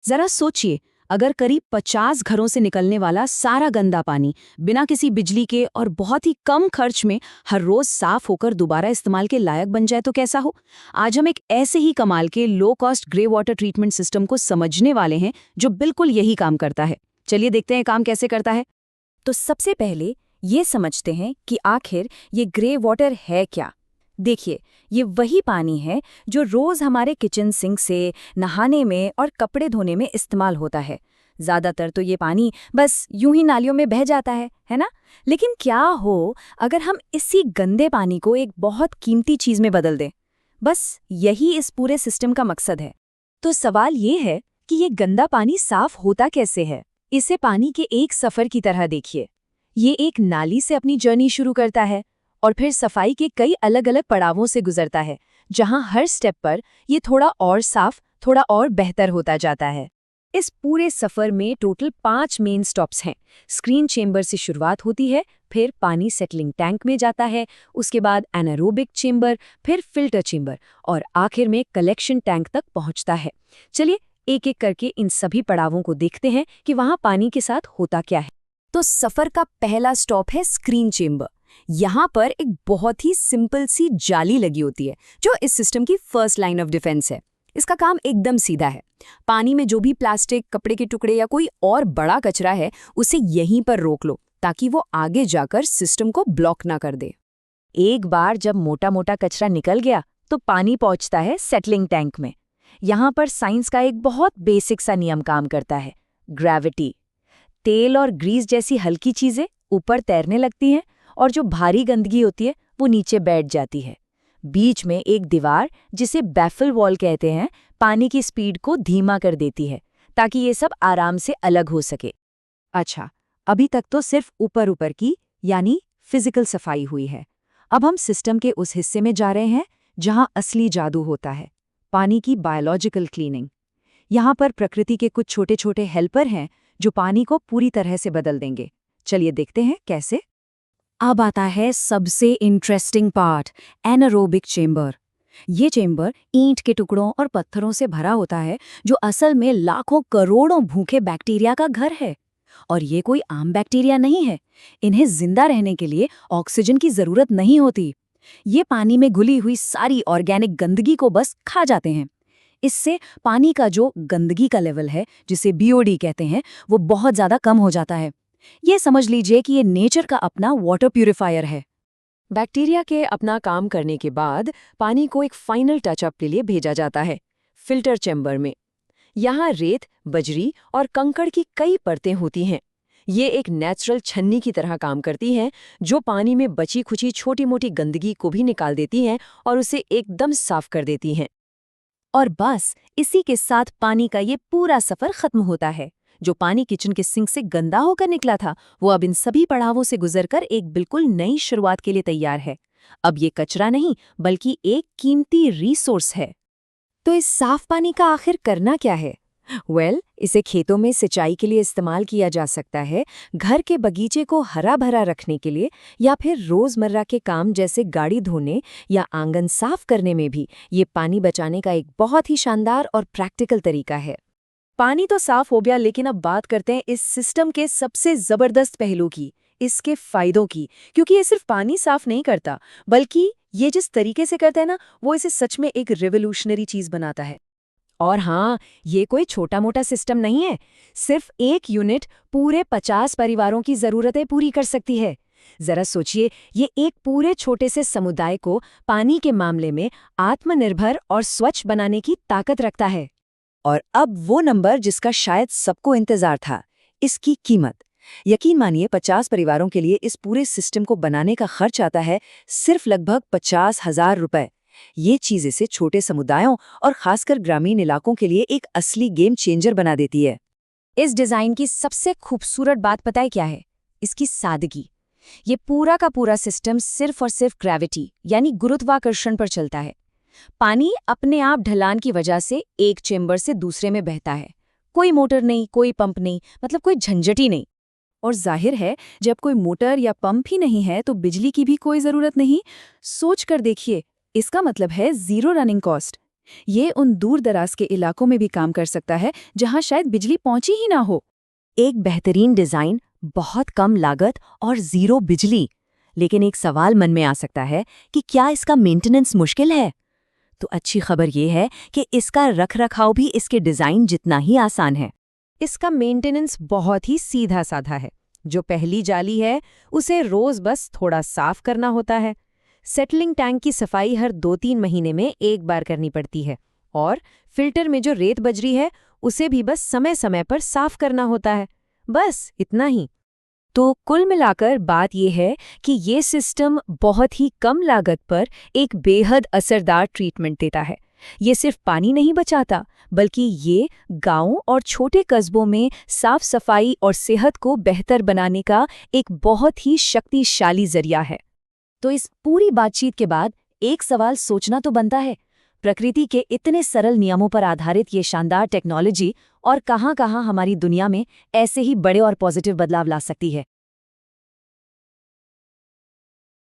जरा सोचिए, अगर करीब 50 घरों से निकलने वाला सारा गंदा पानी बिना किसी बिजली के और बहुत ही कम खर्च में हर रोज साफ होकर दोबारा इस्तेमाल के लायक बन जाए तो कैसा हो। आज हम एक ऐसे ही कमाल के low cost grey water treatment system को समझने वाले हैं जो बिल्कुल यही काम करता है। चलिए देखते हैं काम कैसे करता है। तो सबसे पहले ये समझते हैं कि आखिर ये ग्रे वाटर है क्या। देखिए, ये वही पानी है जो रोज हमारे किचन सिंक से नहाने में और कपड़े धोने में इस्तेमाल होता है। ज्यादातर तो ये पानी बस यूं ही नालियों में बह जाता है ना? लेकिन क्या हो अगर हम इसी गंदे पानी को एक बहुत कीमती चीज में बदल दें? बस यही इस पूरे सिस्टम का मकसद है। तो सवाल ये है कि ये गंदा पानी साफ होता कैसे है? इसे पानी के एक सफर की तरह देखिए। ये एक नाली से अपनी जर्नी शुरू करता है और फिर सफाई के कई अलग अलग पड़ावों से गुजरता है, जहां हर स्टेप पर ये थोड़ा और साफ, थोड़ा और बेहतर होता जाता है। इस पूरे सफर में टोटल 5 मेन स्टॉप्स हैं। स्क्रीन चेंबर से शुरुआत होती है, फिर पानी सेटलिंग टैंक में जाता है, उसके बाद एनारोबिक चेंबर, फिर फिल्टर चेंबर और आखिर में कलेक्शन टैंक तक पहुंचता है। चलिए एक एक करके इन सभी पड़ावों को देखते हैं कि वहां पानी के साथ होता क्या है। तो सफर का पहला स्टॉप है स्क्रीन चेंबर। यहाँ पर एक बहुत ही सिंपल सी जाली लगी होती है जो इस सिस्टम की फर्स्ट लाइन ऑफ डिफेंस है। इसका काम एकदम सीधा है। पानी में जो भी प्लास्टिक, कपड़े के टुकड़े या कोई और बड़ा कचरा है उसे यहीं पर रोक लो ताकि वो आगे जाकर सिस्टम को ब्लॉक ना कर दे। एक बार जब मोटा मोटा कचरा निकल गया तो पानी पहुंचता है सेटलिंग टैंक में। यहाँ पर साइंस का एक बहुत बेसिक सा नियम काम करता है, ग्रेविटी। तेल और ग्रीस जैसी हल्की चीजें ऊपर तैरने लगती हैं और जो भारी गंदगी होती है वो नीचे बैठ जाती है। बीच में एक दीवार, जिसे बैफल वॉल कहते हैं, पानी की स्पीड को धीमा कर देती है ताकि ये सब आराम से अलग हो सके। अच्छा, अभी तक तो सिर्फ ऊपर ऊपर की यानी फिजिकल सफाई हुई है। अब हम सिस्टम के उस हिस्से में जा रहे हैं जहां असली जादू होता है, पानी की बायोलॉजिकल क्लीनिंग। यहाँ पर प्रकृति के कुछ छोटे छोटे हेल्पर हैं जो पानी को पूरी तरह से बदल देंगे। चलिए देखते हैं कैसे। अब आता है सबसे इंटरेस्टिंग पार्ट, एनारोबिक चेंबर। ये चेंबर ईंट के टुकड़ों और पत्थरों से भरा होता है जो असल में लाखों करोड़ों भूखे बैक्टीरिया का घर है। और ये कोई आम बैक्टीरिया नहीं है। इन्हें जिंदा रहने के लिए ऑक्सीजन की जरूरत नहीं होती। ये पानी में घुली हुई सारी ऑर्गेनिक गंदगी को बस खा जाते हैं। इससे पानी का जो गंदगी का लेवल है, जिसे बीओडी कहते हैं, वो बहुत ज्यादा कम हो जाता है। ये समझ लीजिए कि ये नेचर का अपना वाटर प्यूरिफायर है। बैक्टीरिया के अपना काम करने के बाद पानी को एक फाइनल टचअप के लिए भेजा जाता है, फिल्टर चैम्बर में। यहाँ रेत, बजरी और कंकड़ की कई परतें होती हैं। ये एक नेचुरल छन्नी की तरह काम करती हैं जो पानी में बची खुची छोटी मोटी गंदगी को भी निकाल देती हैं और उसे एकदम साफ कर देती हैं। और बस इसी के साथ पानी का ये पूरा सफर खत्म होता है। जो पानी किचन के सिंक से गंदा होकर निकला था वो अब इन सभी पड़ावों से गुजरकर एक बिल्कुल नई शुरुआत के लिए तैयार है। अब ये कचरा नहीं बल्कि एक कीमती रिसोर्स है। तो इस साफ पानी का आखिर करना क्या है? इसे खेतों में सिंचाई के लिए इस्तेमाल किया जा सकता है, घर के बगीचे को हरा भरा रखने के लिए, या फिर रोजमर्रा के काम जैसे गाड़ी धोने या आंगन साफ करने में भी ये पानी बचाने का एक बहुत ही शानदार और प्रैक्टिकल तरीका है। पानी तो साफ हो गया, लेकिन अब बात करते हैं इस सिस्टम के सबसे जबरदस्त पहलू की, इसके फायदों की। क्योंकि ये सिर्फ पानी साफ नहीं करता, बल्कि ये जिस तरीके से करता है ना, वो इसे सच में एक रिवोल्यूशनरी चीज बनाता है। और हाँ, ये कोई छोटा मोटा सिस्टम नहीं है। सिर्फ एक यूनिट पूरे 50 परिवारों की जरूरतें पूरी कर सकती है। जरा सोचिए, ये एक पूरे छोटे से समुदाय को पानी के मामले में आत्मनिर्भर और स्वच्छ बनाने की ताकत रखता है। और अब वो नंबर जिसका शायद सबको इंतजार था, इसकी कीमत। यकीन मानिए, 50 परिवारों के लिए इस पूरे सिस्टम को बनाने का खर्च आता है सिर्फ लगभग 50,000 रुपए। ये चीज इसे छोटे समुदायों और खासकर ग्रामीण इलाकों के लिए एक असली गेम चेंजर बना देती है। इस डिजाइन की सबसे खूबसूरत बात पता है क्या है? इसकी सादगी। ये पूरा का पूरा सिस्टम सिर्फ और सिर्फ ग्रेविटी यानी गुरुत्वाकर्षण पर चलता है। पानी अपने आप ढलान की वजह से एक चेंबर से दूसरे में बहता है। कोई मोटर नहीं, कोई पंप नहीं, मतलब कोई झंझट ही नहीं। और जाहिर है, जब कोई मोटर या पंप ही नहीं है तो बिजली की भी कोई जरूरत नहीं। सोच कर देखिए, इसका मतलब है जीरो रनिंग कॉस्ट, ये उन दूर दराज के इलाकों में भी काम कर सकता है जहां शायद बिजली पहुंची ही ना हो। एक बेहतरीन डिजाइन, बहुत कम लागत और ज़ीरो बिजली। लेकिन एक सवाल मन में आ सकता है कि क्या इसका मेंटेनेंस मुश्किल है? तो अच्छी खबर ये है कि इसका रखरखाव भी इसके डिज़ाइन जितना ही आसान है। इसका मेंटेनेंस बहुत ही सीधा साधा है। जो पहली जाली है उसे रोज बस थोड़ा साफ करना होता है। सेटलिंग टैंक की सफाई हर 2-3 महीने में एक बार करनी पड़ती है और फिल्टर में जो रेत बजरी है उसे भी बस समय समय पर साफ करना होता है। बस इतना ही। तो कुल मिलाकर बात यह है कि ये सिस्टम बहुत ही कम लागत पर एक बेहद असरदार ट्रीटमेंट देता है। ये सिर्फ पानी नहीं बचाता, बल्कि ये गांवों और छोटे कस्बों में साफ सफाई और सेहत को बेहतर बनाने का एक बहुत ही शक्तिशाली जरिया है। तो इस पूरी बातचीत के बाद एक सवाल सोचना तो बनता है, प्रकृति के इतने सरल नियमों पर आधारित ये शानदार टेक्नोलॉजी और कहां-कहां हमारी दुनिया में ऐसे ही बड़े और पॉजिटिव बदलाव ला सकती है।